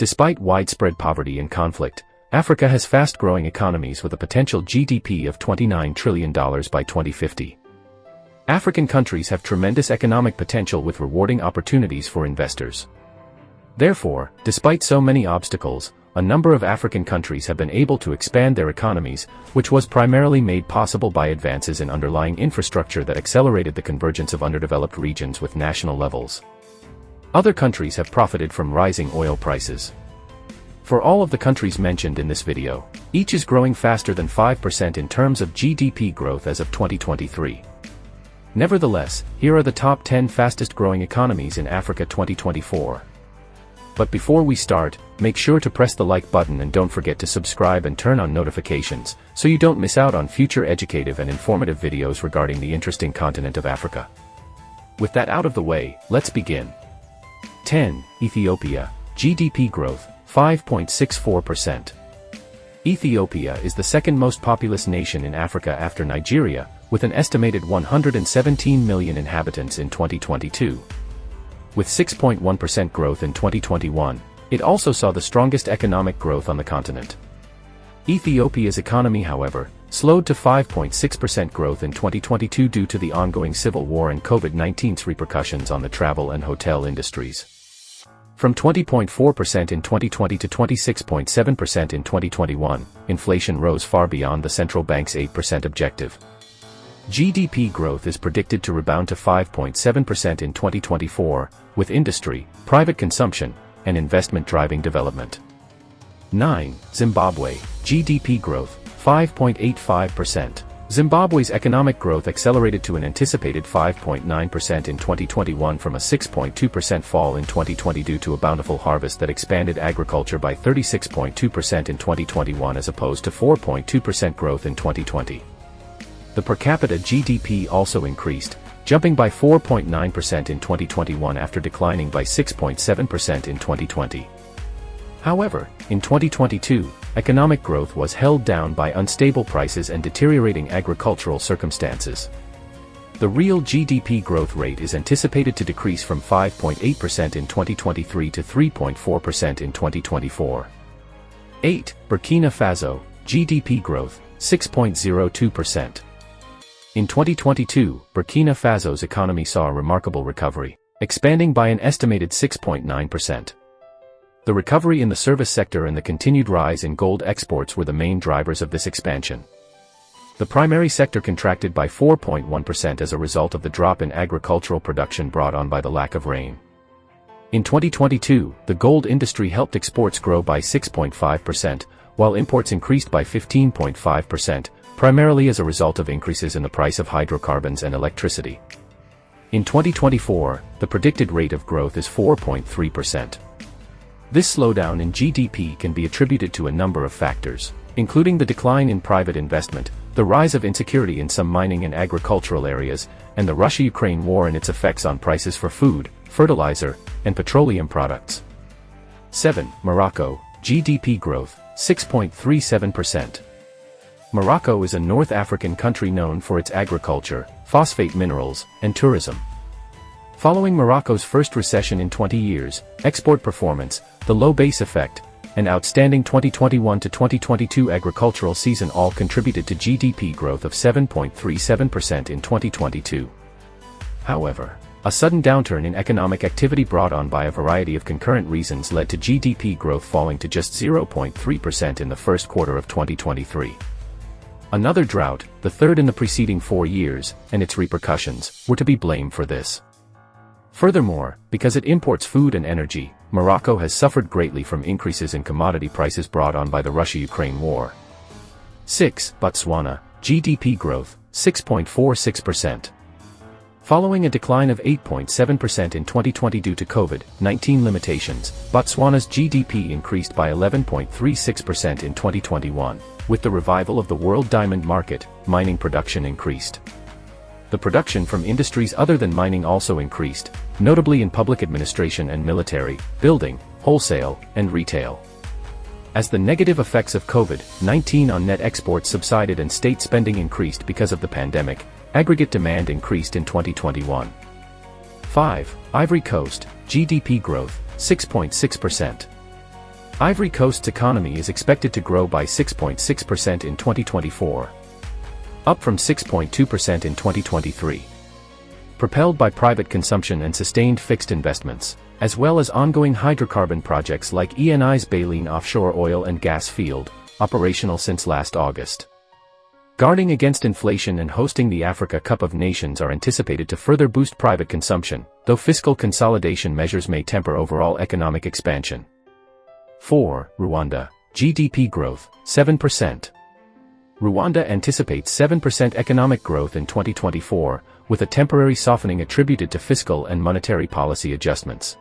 Despite widespread poverty and conflict, Africa has fast-growing economies with a potential GDP of $29 trillion by 2050. African countries have tremendous economic potential with rewarding opportunities for investors. Therefore, despite so many obstacles, a number of African countries have been able to expand their economies, which was primarily made possible by advances in underlying infrastructure that accelerated the convergence of underdeveloped regions with national levels. Other countries have profited from rising oil prices. For all of the countries mentioned in this video, each is growing faster than 5% in terms of GDP growth as of 2023. Nevertheless, here are the top 10 fastest growing economies in Africa 2024. But before we start, make sure to press the like button and don't forget to subscribe and turn on notifications, so you don't miss out on future educative and informative videos regarding the interesting continent of Africa. With that out of the way, let's begin. 10. Ethiopia. GDP growth, 5.64%. Ethiopia is the second most populous nation in Africa after Nigeria, with an estimated 117 million inhabitants in 2022. With 6.1% growth in 2021, it also saw the strongest economic growth on the continent. Ethiopia's economy, however, slowed to 5.6% growth in 2022 due to the ongoing civil war and COVID-19's repercussions on the travel and hotel industries. From 20.4% in 2020 to 26.7% in 2021, inflation rose far beyond the central bank's 8% objective. GDP growth is predicted to rebound to 5.7% in 2024, with industry, private consumption, and investment driving development. 9. Zimbabwe. GDP growth, 5.85%. Zimbabwe's economic growth accelerated to an anticipated 5.9% in 2021 from a 6.2% fall in 2020 due to a bountiful harvest that expanded agriculture by 36.2% in 2021 as opposed to 4.2% growth in 2020. The per capita GDP also increased, jumping by 4.9% in 2021 after declining by 6.7% in 2020. However, in 2022, economic growth was held down by unstable prices and deteriorating agricultural circumstances. The real GDP growth rate is anticipated to decrease from 5.8% in 2023 to 3.4% in 2024. 8. Burkina Faso. GDP growth, 6.02%. In 2022, Burkina Faso's economy saw a remarkable recovery, expanding by an estimated 6.9%. The recovery in the service sector and the continued rise in gold exports were the main drivers of this expansion. The primary sector contracted by 4.1% as a result of the drop in agricultural production brought on by the lack of rain. In 2022, the gold industry helped exports grow by 6.5%, while imports increased by 15.5%, primarily as a result of increases in the price of hydrocarbons and electricity. In 2024, the predicted rate of growth is 4.3%. This slowdown in GDP can be attributed to a number of factors, including the decline in private investment, the rise of insecurity in some mining and agricultural areas, and the Russia-Ukraine war and its effects on prices for food, fertilizer, and petroleum products. 7. Morocco. GDP growth, 6.37%. Morocco is a North African country known for its agriculture, phosphate minerals, and tourism. Following Morocco's first recession in 20 years, export performance, the low base effect, and outstanding 2021 to 2022 agricultural season all contributed to GDP growth of 7.37% in 2022. However, a sudden downturn in economic activity brought on by a variety of concurrent reasons led to GDP growth falling to just 0.3% in the first quarter of 2023. Another drought, the third in the preceding 4 years, and its repercussions, were to be blamed for this. Furthermore, because it imports food and energy, Morocco has suffered greatly from increases in commodity prices brought on by the Russia-Ukraine war. 6. Botswana. GDP growth, 6.46%. Following a decline of 8.7% in 2020 due to COVID-19 limitations, Botswana's GDP increased by 11.36% in 2021. With the revival of the world diamond market, mining production increased. The production from industries other than mining also increased, notably in public administration and military, building, wholesale, and retail. As the negative effects of COVID-19 on net exports subsided and state spending increased because of the pandemic, aggregate demand increased in 2021. 5. Ivory Coast. GDP growth, 6.6%. Ivory Coast's economy is expected to grow by 6.6% in 2024, up from 6.2% in 2023. Propelled by private consumption and sustained fixed investments, as well as ongoing hydrocarbon projects like Eni's Baleine offshore oil and gas field, operational since last August. Guarding against inflation and hosting the Africa Cup of Nations are anticipated to further boost private consumption, though fiscal consolidation measures may temper overall economic expansion. 4. Rwanda. GDP growth, 7%. Rwanda anticipates 7% economic growth in 2024, with a temporary softening attributed to fiscal and monetary policy adjustments.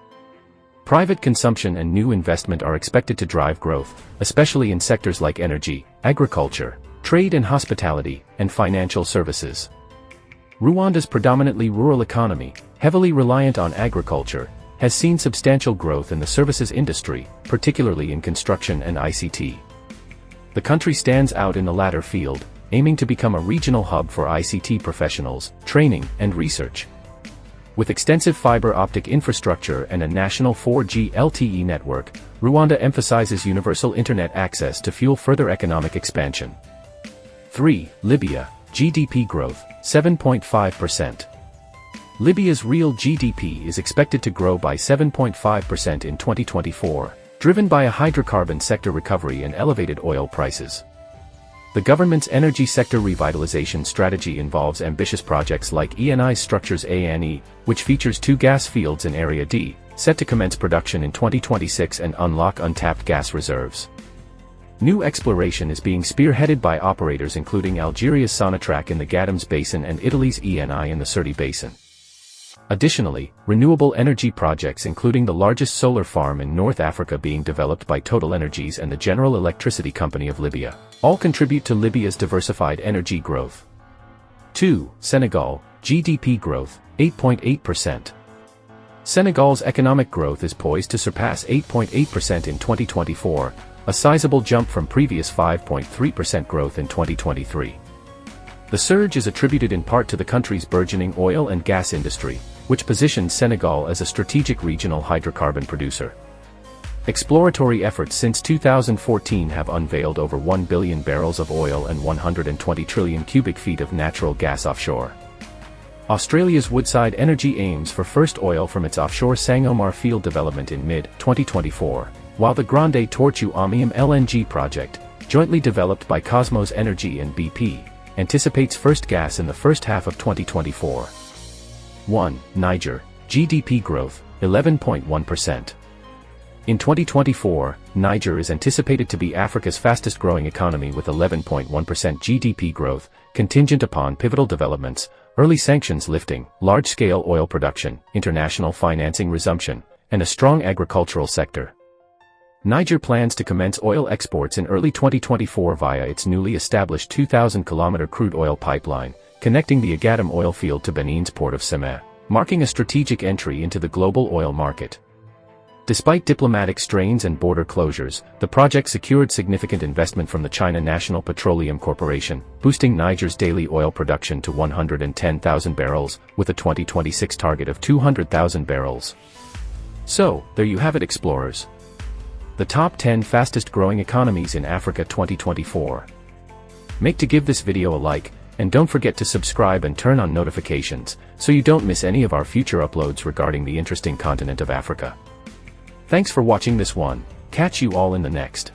Private consumption and new investment are expected to drive growth, especially in sectors like energy, agriculture, trade and hospitality, and financial services. Rwanda's predominantly rural economy, heavily reliant on agriculture, has seen substantial growth in the services industry, particularly in construction and ICT. The country stands out in the latter field, aiming to become a regional hub for ICT professionals, training, and research. With extensive fiber optic infrastructure and a national 4G LTE network, Rwanda emphasizes universal internet access to fuel further economic expansion. 3. Libya. GDP growth, 7.5%. Libya's real GDP is expected to grow by 7.5% in 2024, driven by a hydrocarbon sector recovery and elevated oil prices. The government's energy sector revitalization strategy involves ambitious projects like Eni's Structures A&E, which features 2 gas fields in Area D, set to commence production in 2026 and unlock untapped gas reserves. New exploration is being spearheaded by operators including Algeria's Sonatrach in the Gatams Basin and Italy's Eni in the Sirte Basin. Additionally, renewable energy projects including the largest solar farm in North Africa being developed by Total Energies and the General Electricity Company of Libya, all contribute to Libya's diversified energy growth. 2. Senegal. GDP growth, 8.8%. Senegal's economic growth is poised to surpass 8.8% in 2024, a sizable jump from previous 5.3% growth in 2023. The surge is attributed in part to the country's burgeoning oil and gas industry, which positions Senegal as a strategic regional hydrocarbon producer. Exploratory efforts since 2014 have unveiled over 1 billion barrels of oil and 120 trillion cubic feet of natural gas offshore. Australia's Woodside Energy aims for first oil from its offshore Sangomar field development in mid-2024, while the Grande Tortue Amium LNG project, jointly developed by Cosmos Energy and BP, anticipates first gas in the first half of 2024. 1. Niger. GDP growth, 11.1%. In 2024, Niger is anticipated to be Africa's fastest-growing economy with 11.1% GDP growth, contingent upon pivotal developments, early sanctions lifting, large-scale oil production, international financing resumption, and a strong agricultural sector. Niger plans to commence oil exports in early 2024 via its newly established 2,000-kilometer crude oil pipeline, connecting the Agatam oil field to Benin's port of Semé, marking a strategic entry into the global oil market. Despite diplomatic strains and border closures, the project secured significant investment from the China National Petroleum Corporation, boosting Niger's daily oil production to 110,000 barrels, with a 2026 target of 200,000 barrels. So, there you have it, explorers. The top 10 fastest growing economies in Africa 2024. Make to give this video a like, and don't forget to subscribe and turn on notifications, so you don't miss any of our future uploads regarding the interesting continent of Africa. Thanks for watching this one. Catch you all in the next.